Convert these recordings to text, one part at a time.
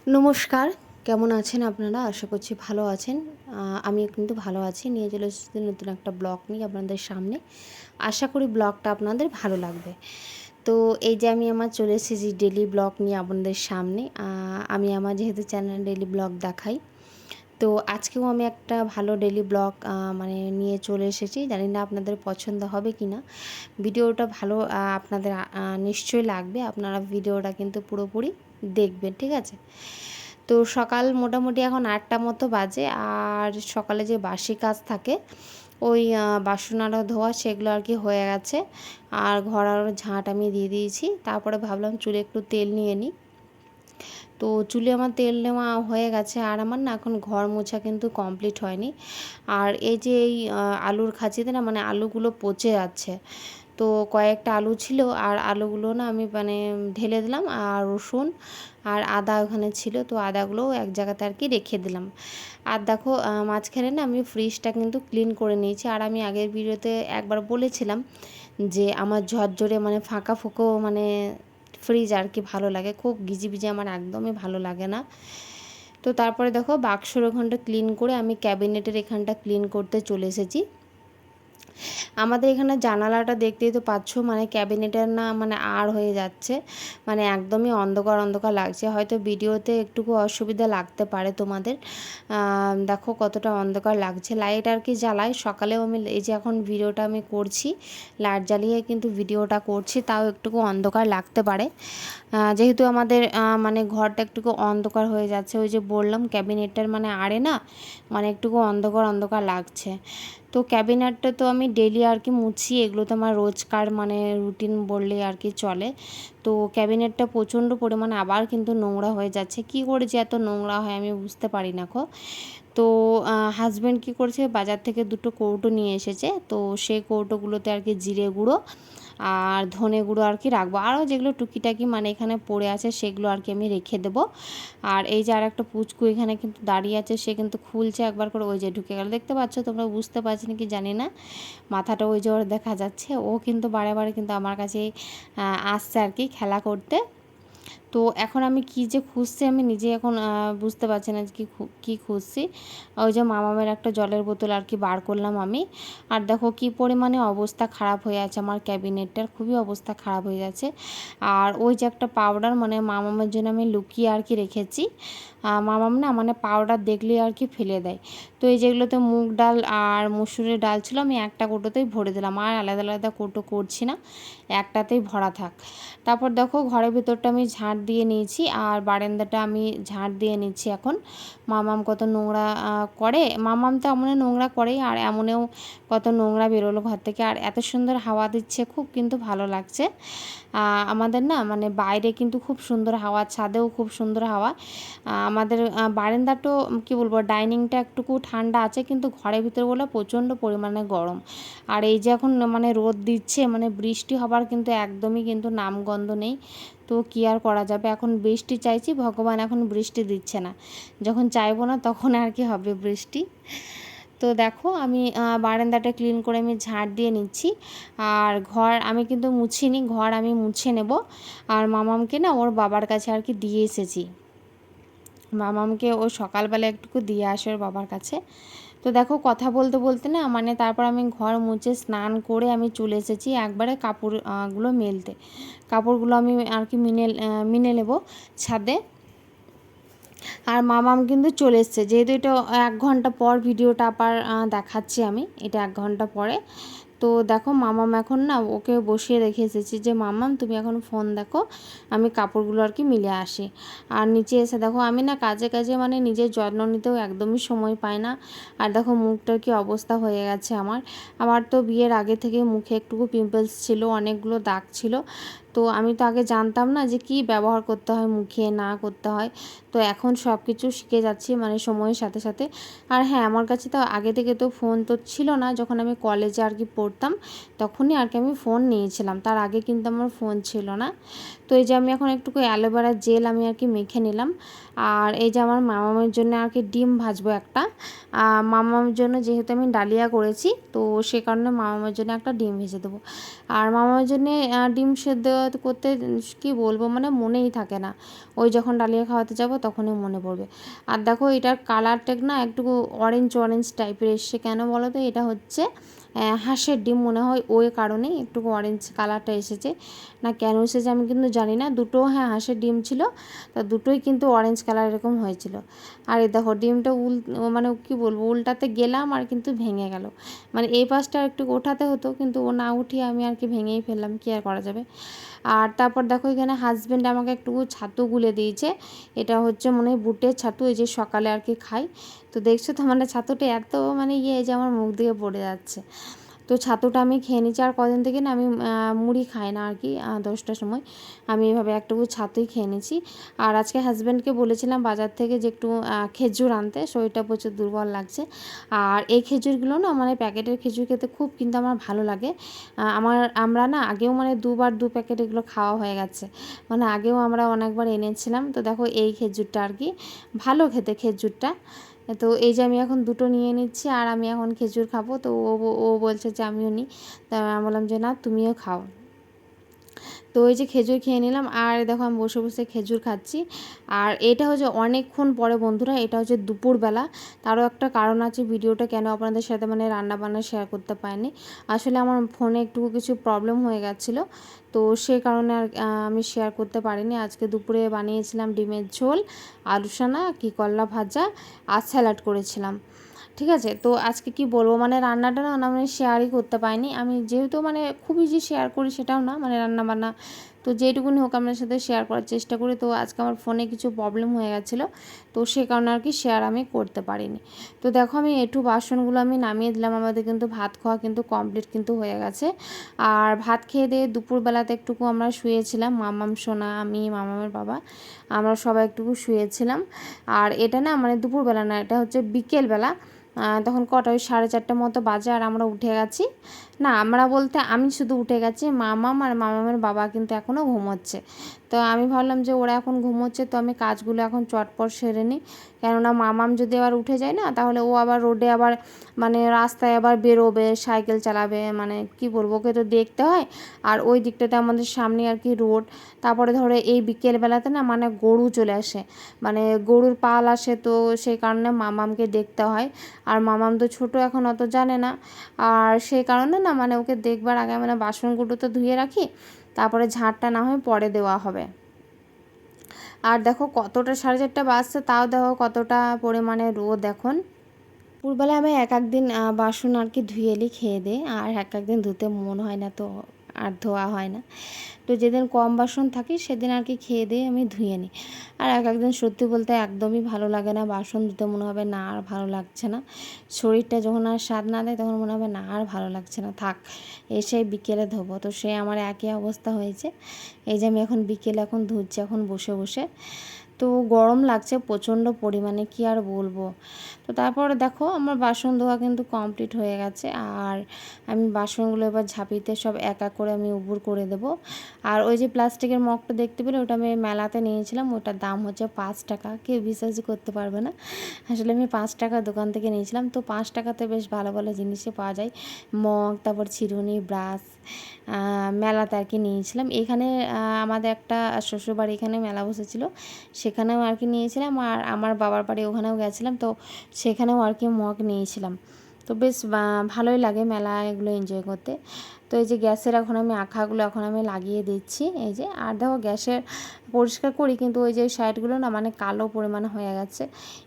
নমস্কার, কেমন আছেন আপনারা? আশা করছি ভালো আছেন। আমিও কিন্তু ভালো আছি। নিয়ে চলে এসেছি নতুন একটা ব্লগ নিয়ে আপনাদের সামনে। আশা করি ব্লগটা আপনাদের ভালো লাগবে। তো এই যে আমি আমার চলে এসেছি ডেইলি ব্লগ নিয়ে আপনাদের সামনে। আমি আমার যেহেতু চ্যানেলে ডেইলি ব্লগ দেখাই, তো আজকেও আমি একটা ভালো ডেইলি ব্লগ মানে নিয়ে চলে এসেছি। জানি না আপনাদের পছন্দ হবে কি না। ভিডিওটা ভালো আপনাদের নিশ্চয়ই লাগবে। আপনারা ভিডিওটা কিন্তু পুরোপুরি দেখবেন, ঠিক আছে? তো সকাল মোটামুটি এখন ৮টা মতো বাজে। আর সকালে যে বাসি কাজ থাকে ওই বাসন আরও ধোয়া সেগুলো আর কি হয়ে গেছে। আর ঘর আরও ঝাঁট আমি দিয়ে দিয়েছি। তারপরে ভাবলাম চুলে একটু তেল নিয়ে নিই। তো চুলে আমার তেল নেওয়া হয়ে গেছে। আর আমার না এখন ঘর মোছা কিন্তু কমপ্লিট হয়নি। আর এই যে এই আলুর খাঁচিতে না মানে আলুগুলো পচে যাচ্ছে। তো কয়েকটা আলু ছিল আর আলুগুলো না আমি মানে ঢেলে দিলাম। আর রসুন আর আদা ওখানে ছিল, তো আদাগুলোও এক জায়গাতে আর কি রেখে দিলাম। আর দেখো মাঝখানে না আমি ফ্রিজটা কিন্তু ক্লিন করে নিয়েছি। আর আমি আগের ভিডিওতে একবার বলেছিলাম যে আমার ঝরঝরে মানে ফাঁকা ফুঁকো মানে ফ্রিজ আর কি ভালো লাগে, খুব গিজিবিজি আমার একদমই ভালো লাগে না। তো তারপরে দেখো বাক্সর ওখানটা ক্লিন করে আমি ক্যাবিনেটের এখানটা ক্লিন করতে চলে এসেছি। আমাদের এখানে জানালাটা দেখতেই তো পাচ্ছ, মানে ক্যাবিনেটের না মানে আর হয়ে যাচ্ছে, মানে একদমই অন্ধকার অন্ধকার লাগছে। হয়তো ভিডিওতে একটুকু অসুবিধা লাগতে পারে তোমাদের। দেখো কতটা অন্ধকার লাগছে। লাইট আর কি জ্বালাই সকালেও আমি, এই যে এখন ভিডিওটা আমি করছি লাইট জ্বালিয়ে কিন্তু ভিডিওটা করছি, তাও একটুকু অন্ধকার লাগতে পারে। যেহেতু আমাদের মানে ঘরটা একটুকু অন্ধকার হয়ে যাচ্ছে, ওই যে বললাম ক্যাবিনেটটার মানে আড়ে না মানে একটুকু অন্ধকার অন্ধকার লাগছে। তো ক্যাবিনেটটা তো আমি ডেলি আর কি মুছি, এগুলো তো আমার রোজকার মানে রুটিন বললে আর কি চলে। তো ক্যাবিনেটটা প্রচণ্ড পরিমাণে আবার কিন্তু নোংরা হয়ে যাচ্ছে। কি করে যে এত নোংরা হয় আমি বুঝতে পারি না গো। তো হাজব্যান্ড কী করছে, বাজার থেকে দুটো কৌটো নিয়ে এসেছে। তো সেই কৌটোগুলোতে আর কি জিরে গুঁড়ো আর ধনে গুঁড়ো আর কি রাখবো। আরও যেগুলো টুকিটাকি মানে এখানে পড়ে আছে সেগুলো আর কি আমি রেখে দেবো। আর এই যে আর একটা পুচকু এখানে কিন্তু দাঁড়িয়ে আছে, সে কিন্তু খুলছে একবার করে, ওই যে ঢুকে গেল। দেখতে পাচ্ছ তোমরা, বুঝতে পারছি নাকি জানি না, মাথাটা ওই যে ওর দেখা যাচ্ছে। ও কিন্তু বারে বারে কিন্তু আমার কাছে আসছে আর কি খেলা করতে। তো এখন আমি কি যে খুঁজছি আমি নিজে এখন বুঝতে পারছি না যে কী খুঁজছি। ওই যে মামামের একটা জলের বোতল আর কি বার করলাম আমি। আর দেখো কি পরিমাণে অবস্থা খারাপ হয়ে আছে আমার ক্যাবিনেটটার, খুবই অবস্থা খারাপ হয়ে যাচ্ছে। আর ওই যে একটা পাউডার মানে মামামের জন্য আমি লুকিয়ে আর কি রেখেছি। মামাম না মানে পাউডার দেখলেই আর কি ফেলে দেয়। তো এই যেগুলোতে মুগ ডাল আর মুসুরির ডাল ছিল আমি একটা কৌটোতেই ভরে দিলাম, আর আলাদা আলাদা কৌটো করছি না, একটাতেই ভরা থাক। তারপর দেখো ঘরের ভিতরটা আমি ঝাঁট দিয়ে নিয়েছি আর বারান্দাটা আমি ঝাঁট দিয়ে নিচ্ছি এখন। মামাম কত নোংরা করে, মামাম তো এমন নোংরা করেই, আর এমনেও কত নোংরা বেরোলো ঘর থেকে। আর এত সুন্দর হাওয়া দিচ্ছে, খুব কিন্তু ভালো লাগছে। আমাদের না মানে বাইরে কিন্তু খুব সুন্দর হাওয়া, ছাদেও খুব সুন্দর হাওয়া। আমাদের বারান্দাটাও কী বলবো, ডাইনিংটা একটুকু ঠান্ডা আছে, কিন্তু ঘরের ভিতর বলে প্রচণ্ড পরিমাণে গরম। আর এই যে এখন মানে রোদ দিচ্ছে, মানে বৃষ্টি হবার কিন্তু একদমই কিন্তু নামগন্ধ নেই। তো কী আর করা যাবে, এখন বৃষ্টি চাইছি, ভগবান এখন বৃষ্টি দিচ্ছে না। যখন চাইবো না তখন আর কি হবে বৃষ্টি। তো দেখো আমি বারান্দাটা ক্লিন করে আমি ঝাড় দিয়ে নিচ্ছি। আর ঘর আমি কিন্তু মুছিনি, ঘর আমি মুছে নেব। আর মামামকে না ওর বাবার কাছে আর কি দিয়ে এসেছি। মামামকে ও সকালবেলা একটুকু দিয়ে আসে ওর বাবার কাছে। তো দেখো কথা বলতে বলতে না মানে তারপর আমি ঘর মুছে স্নান করে আমি চলে এসেছি একবারে কাপড়গুলো মেলতে। কাপড়গুলো আমি আর কি মিনে নেব ছাদে। আর মামাম কিন্তু চলে এসছে, যেহেতু এটা 1 ঘন্টা পর ভিডিওটা আবার দেখাচ্ছি আমি, এটা 1 ঘন্টা পরে। তো দেখো মামাম এখন না ওকে বসিয়ে রেখে এসেছি যে মামাম তুমি এখন ফোন দেখো, আমি কাপড়গুলো আর কি মিলে আসি। আর নিচে এসে দেখো আমি না কাজে কাজে মানে নিজের যত্ন নিতেও একদমই সময় পাই না। আর দেখো মুখটার কি অবস্থা হয়ে গেছে আমার। আমার তো বিয়ের আগে থেকে মুখে একটুকু পিম্পলস ছিল, অনেকগুলো দাগ ছিল। তো আমি তো আগে জানতাম না যে কি ব্যবহার করতে হয় মুখে না করতে হয়। তো এখন সব কিছু শিখে যাচ্ছি মানে সময়ের সাথে সাথে। আর হ্যাঁ, আমার কাছে তো আগে থেকে তো ফোন তো ছিল না, যখন আমি কলেজে আর কি পড়তাম তখনই আর কি আমি ফোন নিয়েছিলাম, তার আগে কিন্তু আমার ফোন ছিল না। তো এই যে আমি এখন একটুকু অ্যালোভেরা জেল আমি আর কি মেখে নিলাম। আর এই যে আমার মামামের জন্য আর কি ডিম ভাজবো একটা। মামামের জন্য যেহেতু আমি ডালিয়া করেছি, তো সে কারণে মামামের জন্য একটা ডিম ভেজে দেবো। আর মামামের জন্য ডিম সেদ্ধ করতে কি বলবো, মানে মনেই থাকে না। ওই যখন ডালিয়া খাওয়াতে যাব তখনই মনে পড়বে। আর দেখো এটার কালারটা না একটু অরেঞ্জ অরেঞ্জ টাইপের এসছে, কেন বলো তো? এটা হচ্ছে হাঁসের ডিম মনে হয়, ওই কারণেই একটু অরেঞ্জ কালারটা এসেছে। না কেন এসেছে আমি কিন্তু জানি না। দুটো হ্যাঁ হাঁসের ডিম ছিল, তা দুটোই কিন্তু অরেঞ্জ কালার এরকম হয়েছিল। আর এই দেখো ডিমটা মানে কি বলবো, উল্টাতে গেলাম আর কিন্তু ভেঙে গেল। মানে এই পাশটা একটু ওঠাতে হতো, কিন্তু ও না উঠিয়ে আমি আর কি ভেঙেই ফেললাম, কি আর করা যাবে। আর তারপর দেখো এখানে হাজব্যান্ড আমাকে একটু ছাতু গুলে দিয়েছে। এটা হচ্ছে মনে হয় বুটের ছাতু, এই যে সকালে আর কি খাই। তো দেখছো তো মানে ছাতুটা এত মানে যে আমার মুখ দিয়ে পড়ে যাচ্ছে। তো ছাতুটা আমি খেয়ে নিচ্ছি। আর কদিন থেকে না আমি মুড়ি খাই না আর কি, 10টার সময় আমি এভাবে একটুকু ছাতুই খেয়ে নিচ্ছি। আর আজকে হাজব্যান্ডকে বলেছিলাম বাজার থেকে যে একটু খেজুর আনতে, শরীরটা প্রচুর দুর্বল লাগছে। আর এই খেজুরগুলো না মানে প্যাকেটের খেজুর খেতে খুব কিন্তু আমার ভালো লাগে। আমরা না আগেও মানে 2 প্যাকেট এগুলো খাওয়া হয়ে গেছে, মানে আগেও আমরা অনেকবার এনেছিলাম। তো দেখো এই খেজুরটা আর কি ভালো খেতে খেজুরটা। তো এই যে আমি এখন দুটো নিয়ে নিচ্ছি, আর আমি এখন খেজুর খাবো। তো ও বলছে যে আমিও নিই। তা আমি বললাম যে না তুমিও খাও। তো ওই যে খেজুর খেয়ে নিলাম, আর দেখো আমি বসে বসে খেজুর খাচ্ছি। আর এটা হচ্ছে অনেকক্ষণ পরে বন্ধুরা, এটা হচ্ছে দুপুরবেলা। তারও একটা কারণ আছে ভিডিওটা কেন আপনাদের সাথে মানে রান্নাবান্না শেয়ার করতে পারিনি। আসলে আমার ফোনে একটু কিছু প্রবলেম হয়ে গেছিলো, তো সেই কারণে আর আমি শেয়ার করতে পারিনি। আজকে দুপুরে বানিয়েছিলাম ডিমের ঝোল, আলু সানা, কি করলা ভাজা আর স্যালাড করেছিলাম। ঠিক আছে, তো আজকে কি বলবো মানে রান্নাটা না মানে শেয়ারই করতে পারিনি আমি, যেহেতু মানে খুবই যে শেয়ার করি সেটাও না, মানে রান্না বান্না তো যেটুকুনি হোক আপনার সাথে শেয়ার করার চেষ্টা করি। তো আজকে আমার ফোনে কিছু প্রবলেম হয়ে গেছিলো, তো সে কারণে আর কি শেয়ার আমি করতে পারিনি। তো দেখো আমি একটু বাসনগুলো আমি নামিয়ে দিলাম, আমাদের কিন্তু ভাত খাওয়া কিন্তু কমপ্লিট কিন্তু হয়ে গেছে। আর ভাত খেয়ে দিয়ে দুপুরবেলাতে একটুকু আমরা শুয়েছিলাম, মামাম সোনা, আমি, মামামের বাবা, আমরা সবাই একটুকু শুয়েছিলাম। আর এটা না মানে দুপুরবেলা না, এটা হচ্ছে বিকেলবেলা। তখন কটা ওই 4:30 মতো বাজে, আর আমরা উঠে গেছি। না আমরা বলতে আমি শুধু উঠে গেছি, মামাম আর মামামের বাবা কিন্তু এখনও ঘুমোচ্ছে। তো আমি ভাবলাম যে ওরা এখন ঘুমোচ্ছে, তো আমি কাজগুলো এখন চটপট সেরে নিই। কেননা মামাম যদি আবার উঠে যায় না, তাহলে ও আবার রোডে আবার মানে রাস্তায় আবার বেরোবে, সাইকেল চালাবে, মানে কি বলবো, ওকে তো দেখতে হয়। আর ওই দিকটাতে আমাদের সামনে আর কি রোড। তারপরে ধরো এই বিকেলবেলাতে না মানে গরু চলে আসে, মানে গরুর পাল আসে, তো সেই কারণে মামামকে দেখতে হয়। আর মামাম তো ছোটো, এখন অত জানে না। আর সেই কারণে না মানে ওকে দেখবার আগে মানে বাসনগুলো তো ধুয়ে রাখি, তারপরে ঝাঁটটা না হয় পরে দেওয়া হবে। আর দেখো কতটা 4:30 বাজছে, তাও দেখো কতটা পরিমাণে রোদ এখন। দুপুরবেলা আমি এক একদিন বাসন আর কি ধুয়ে নিই খেয়ে দিয়ে, আর এক একদিন ধুতে মন হয় না, তো আর ধোয়া হয় না। তো যেদিন কম বাসন থাকে সেদিন আর কি খেয়ে দিয়ে আমি ধুয়ে নিই। আর এক একদিন সত্যি বলতে একদমই ভালো লাগে না, বাসন ধুতে মনে হবে না আর ভালো লাগছে না। শরীরটা যখন আর স্বাদ না দেয় তখন মনে হবে না আর ভালো লাগছে না, থাক এসে বিকেলে ধোবো। তো সে আমার একই অবস্থা হয়েছে। এই যে আমি এখন বিকেলে এখন ধুচ্ছি এখন বসে বসে। তো গরম লাগছে প্রচণ্ড পরিমাণে, কি আর বলবো। তো তারপরে দেখো আমার বাসন ধোয়া কিন্তু কমপ্লিট হয়ে গেছে। আর আমি বাসনগুলো এবার ঝাঁপিতে সব এক এক করে আমি উবুর করে দেবো। আর ওই যে প্লাস্টিকের মগটা দেখতে পেলে, ওটা আমি মেলাতে নিয়েছিলাম, ওটার দাম হচ্ছে 5 টাকা। কেউ বিশ্বাসই করতে পারবে না, আসলে আমি 5 টাকা দোকান থেকে নিয়েছিলাম। তো 5 টাকাতে বেশ ভালো ভালো জিনিসই পাওয়া যায়, মগ, তারপর চিরুনি, ব্রাশ, মেলাতে আর কি নিয়েছিলাম। এখানে আমাদের একটা শ্বশুরবাড়ি এখানে মেলা বসেছিল, সেখানেও আর কি নিয়েছিলাম। আর আমার বাবার বাড়ি ওখানেও গেছিলাম, তো সেখানেও আর কি মগ নিয়েছিলাম। তো বেশ ভালোই লাগে মেলা এগুলো এনজয় করতে। তো এই যে গ্যাসের এখন আমি আখাগুলো এখন আমি লাগিয়ে দিচ্ছি, এই যে। আর দেখো গ্যাসের পরিষ্কার করি, কিন্তু ওই যে সাইডগুলো না মানে কালো পরিমাণ হয়ে গেছে।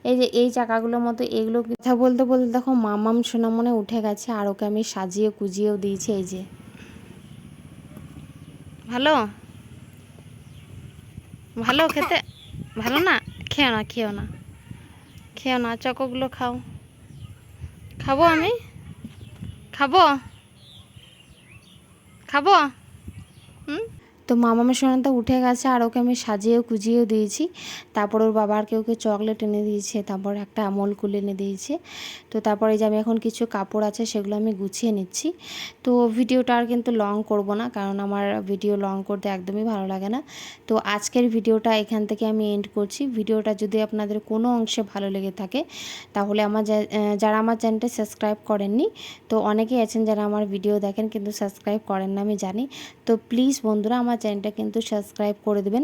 এই যে এই চাকাগুলোর মতো এগুলো কথা বলতে বলতে দেখো মামাম সোনামনে উঠে গেছে, আর ওকে আমি সাজিয়ে কুজিয়েও দিয়েছি। এই যে ভালো ভালো খেতে, ভালো না, খেও না খেও না খেও না, চকোগুলো খাও। খাবো আমি, খাবো খাবো। হুম, তো মামামের সোনাটা উঠে গেছে, আর ওকে আমি সাজিয়েও কুজিয়েও দিয়েছি। তারপর ওর বাবার ওকে চকলেট এনে দিয়েছে, তারপর একটা আমল কুল এনে দিয়েছে। তো তারপরে যে আমি এখন কিছু কাপড় আছে সেগুলো আমি গুছিয়ে নিচ্ছি। তো ভিডিওটা আর কিন্তু লং করব না, কারণ আমার ভিডিও লং করতে একদমই ভালো লাগে না। তো আজকের ভিডিওটা এখান থেকে আমি এন্ড করছি। ভিডিওটা যদি আপনাদের কোনো অংশে ভালো লেগে থাকে, তাহলে যারা আমার চ্যানেলটা সাবস্ক্রাইব করেননি, তো অনেকেই আছেন যারা আমার ভিডিও দেখেন কিন্তু সাবস্ক্রাইব করেন না, আমি জানি। তো প্লিজ বন্ধুরা আমার আমার চ্যানেলটা কিন্তু সাবস্ক্রাইব করে দেবেন।